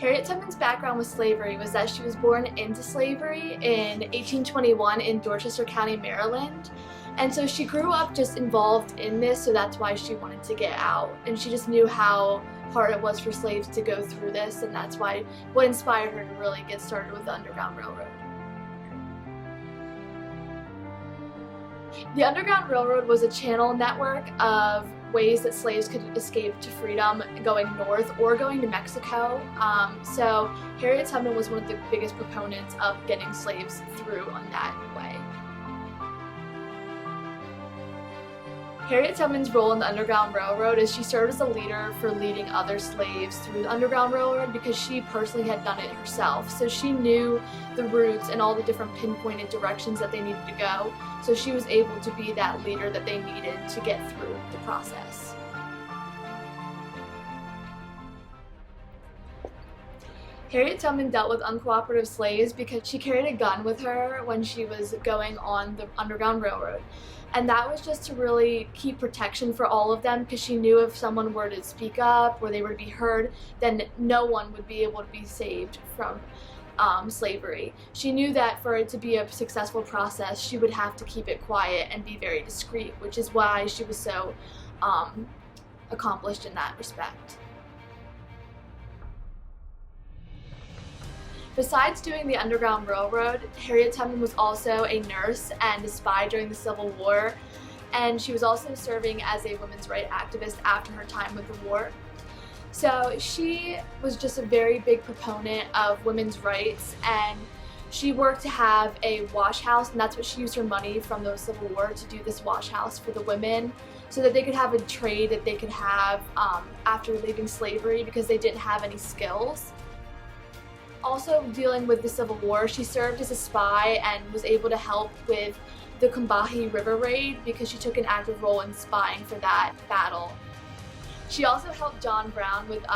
Harriet Tubman's background with slavery was that she was born into slavery in 1821 in Dorchester County, Maryland. And so she grew up just involved in this, so that's why she wanted to get out. And she just knew how hard it was for slaves to go through this, and that's why what inspired her to really get started with the Underground Railroad. The Underground Railroad was a channel network of ways that slaves could escape to freedom going north or going to Mexico. So Harriet Tubman was one of the biggest proponents of getting slaves through on that way. Harriet Tubman's role in the Underground Railroad is she served as a leader for leading other slaves through the Underground Railroad because she personally had done it herself. So she knew the routes and all the different pinpointed directions that they needed to go. So she was able to be that leader that they needed to get through the process. Harriet Tubman dealt with uncooperative slaves because she carried a gun with her when she was going on the Underground Railroad. And that was just to really keep protection for all of them, because she knew if someone were to speak up or they were to be heard, then no one would be able to be saved from slavery. She knew that for it to be a successful process, she would have to keep it quiet and be very discreet, which is why she was so accomplished in that respect. Besides doing the Underground Railroad, Harriet Tubman was also a nurse and a spy during the Civil War, and she was also serving as a women's rights activist after her time with the war. So she was just a very big proponent of women's rights, and she worked to have a wash house, and that's what she used her money from the Civil War to do, this wash house for the women, so that they could have a trade that they could have after leaving slavery, because they didn't have any skills. Also dealing with the Civil War, she served as a spy and was able to help with the Combahee River raid because she took an active role in spying for that battle. She also helped John Brown with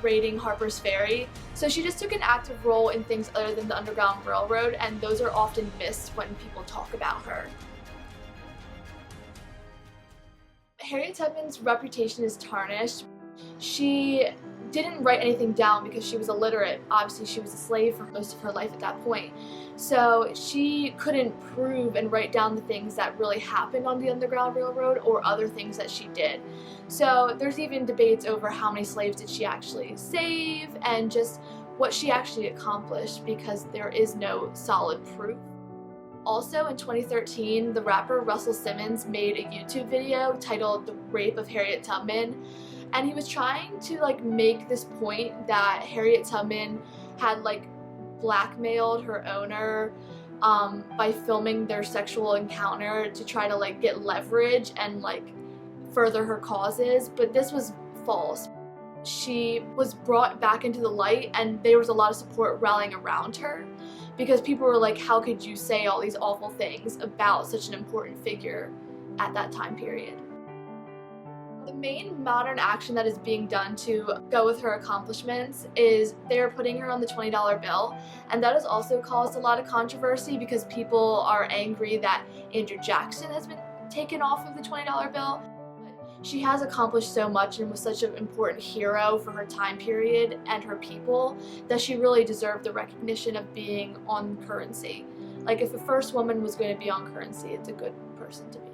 raiding Harper's Ferry, so she just took an active role in things other than the Underground Railroad, and those are often missed when people talk about her. Harriet Tubman's reputation is tarnished. She didn't write anything down because she was illiterate. Obviously, she was a slave for most of her life at that point. So she couldn't prove and write down the things that really happened on the Underground Railroad or other things that she did. So there's even debates over how many slaves did she actually save and just what she actually accomplished, because there is no solid proof. Also in 2013, the rapper Russell Simmons made a YouTube video titled "The Rape of Harriet Tubman," and he was trying to make this point that Harriet Tubman had blackmailed her owner by filming their sexual encounter to try to get leverage and further her causes, but this was false. She was brought back into the light, and there was a lot of support rallying around her because people were like, how could you say all these awful things about such an important figure at that time period? The main modern action that is being done to go with her accomplishments is they're putting her on the $20 bill, and that has also caused a lot of controversy because people are angry that Andrew Jackson has been taken off of the $20 bill. She has accomplished so much and was such an important hero for her time period and her people that she really deserved the recognition of being on currency. If the first woman was going to be on currency, it's a good person to be.